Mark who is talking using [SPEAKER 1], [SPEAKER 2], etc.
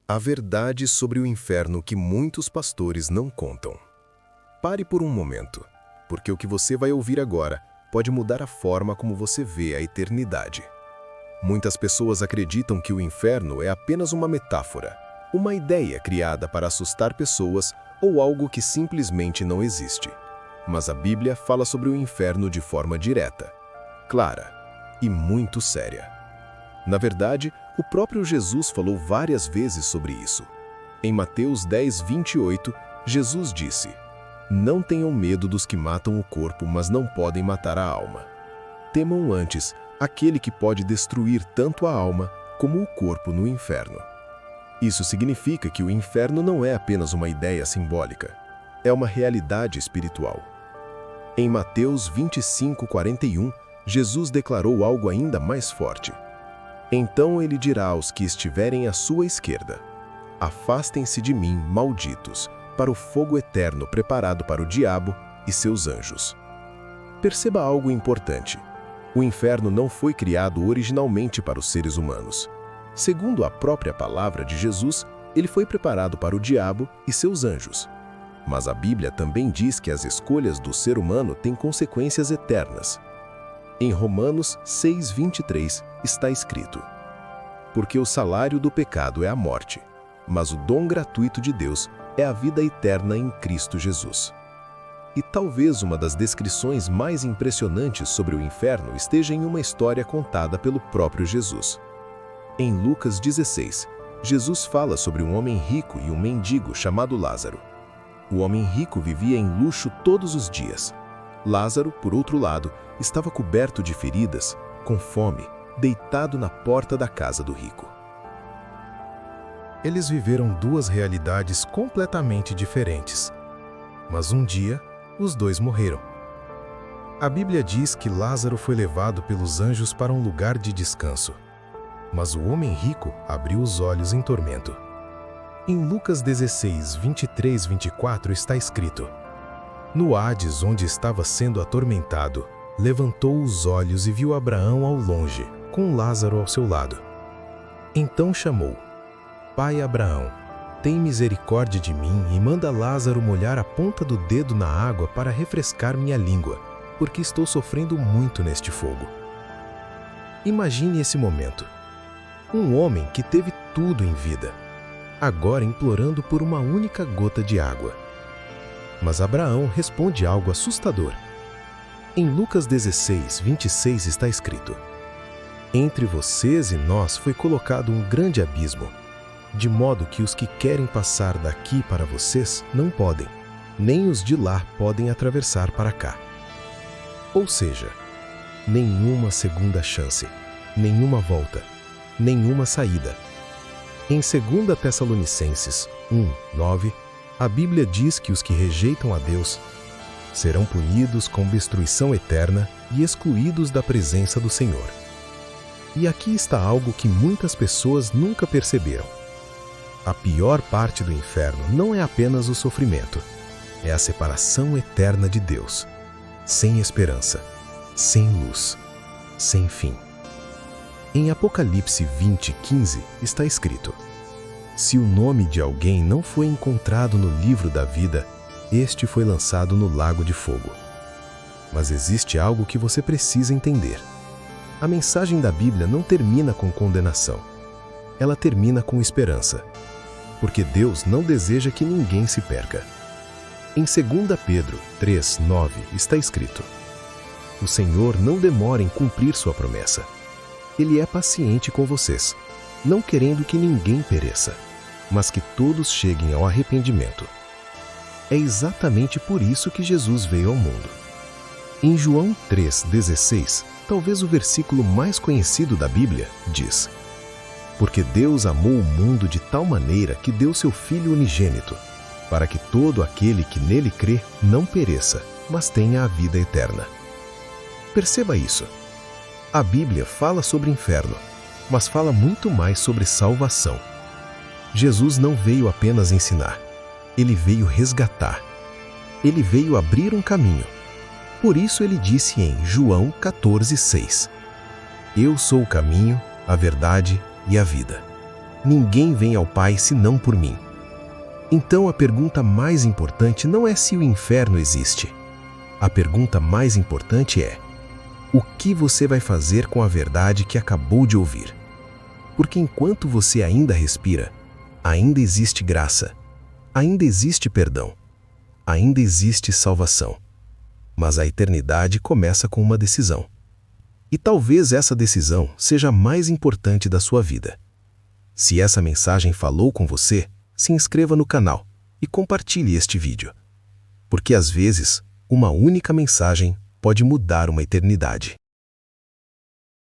[SPEAKER 1] A verdade sobre o inferno que muitos pastores não contam. Pare por um momento, porque o que você vai ouvir agora pode mudar a forma como você vê a eternidade. Muitas pessoas acreditam que o inferno é apenas uma metáfora, uma ideia criada para assustar pessoas ou algo que simplesmente não existe. Mas a Bíblia fala sobre o inferno de forma direta, clara e muito séria. Na verdade, o próprio Jesus falou várias vezes sobre isso. Em Mateus 10:28, Jesus disse: "Não tenham medo dos que matam o corpo, mas não podem matar a alma. Temam antes aquele que pode destruir tanto a alma como o corpo no inferno." Isso significa que o inferno não é apenas uma ideia simbólica, é uma realidade espiritual. Em Mateus 25:41, Jesus declarou algo ainda mais forte. Então ele dirá aos que estiverem à sua esquerda: "Afastem-se de mim, malditos, para o fogo eterno preparado para o diabo e seus anjos." Perceba algo importante. O inferno não foi criado originalmente para os seres humanos. Segundo a própria palavra de Jesus, ele foi preparado para o diabo e seus anjos. Mas a Bíblia também diz que as escolhas do ser humano têm consequências eternas. Em Romanos 6:23 está escrito: "Porque o salário do pecado é a morte, mas o dom gratuito de Deus é a vida eterna em Cristo Jesus." E talvez uma das descrições mais impressionantes sobre o inferno esteja em uma história contada pelo próprio Jesus. Em Lucas 16, Jesus fala sobre um homem rico e um mendigo chamado Lázaro. O homem rico vivia em luxo todos os dias. Lázaro, por outro lado, estava coberto de feridas, com fome, deitado na porta da casa do rico. Eles viveram duas realidades completamente diferentes. Mas um dia, os dois morreram. A Bíblia diz que Lázaro foi levado pelos anjos para um lugar de descanso. Mas o homem rico abriu os olhos em tormento. Em Lucas 16:23-24 está escrito: "No Hades, onde estava sendo atormentado, levantou os olhos e viu Abraão ao longe, com Lázaro ao seu lado. Então chamou: 'Pai Abraão, tem misericórdia de mim e manda Lázaro molhar a ponta do dedo na água para refrescar minha língua, porque estou sofrendo muito neste fogo.'" Imagine esse momento. Um homem que teve tudo em vida, agora implorando por uma única gota de água. Mas Abraão responde algo assustador. Em Lucas 16:26 está escrito: "Entre vocês e nós foi colocado um grande abismo, de modo que os que querem passar daqui para vocês não podem, nem os de lá podem atravessar para cá." Ou seja, nenhuma segunda chance, nenhuma volta, nenhuma saída. Em 2 Tessalonicenses 1:9, a Bíblia diz que os que rejeitam a Deus serão punidos com destruição eterna e excluídos da presença do Senhor. E aqui está algo que muitas pessoas nunca perceberam. A pior parte do inferno não é apenas o sofrimento, é a separação eterna de Deus, sem esperança, sem luz, sem fim. Em Apocalipse 20:15 está escrito: "Se o nome de alguém não foi encontrado no livro da vida, este foi lançado no lago de fogo." Mas existe algo que você precisa entender. A mensagem da Bíblia não termina com condenação. Ela termina com esperança. Porque Deus não deseja que ninguém se perca. Em 2 Pedro 3:9 está escrito: "O Senhor não demora em cumprir sua promessa. Ele é paciente com vocês, não querendo que ninguém pereça, mas que todos cheguem ao arrependimento." É exatamente por isso que Jesus veio ao mundo. Em João 3:16, talvez o versículo mais conhecido da Bíblia, diz: "Porque Deus amou o mundo de tal maneira que deu seu Filho unigênito, para que todo aquele que nele crê não pereça, mas tenha a vida eterna." Perceba isso. A Bíblia fala sobre inferno, mas fala muito mais sobre salvação. Jesus não veio apenas ensinar, ele veio resgatar. Ele veio abrir um caminho. Por isso ele disse em João 14:6: "Eu sou o caminho, a verdade e a vida. Ninguém vem ao Pai senão por mim. Então a pergunta mais importante não é se o inferno existe. A pergunta mais importante é: o que você vai fazer com a verdade que acabou de ouvir? Porque enquanto você ainda respira, ainda existe graça, ainda existe perdão, ainda existe salvação. Mas a eternidade começa com uma decisão. E talvez essa decisão seja a mais importante da sua vida. Se essa mensagem falou com você, se inscreva no canal e compartilhe este vídeo. Porque às vezes, uma única mensagem pode mudar uma eternidade.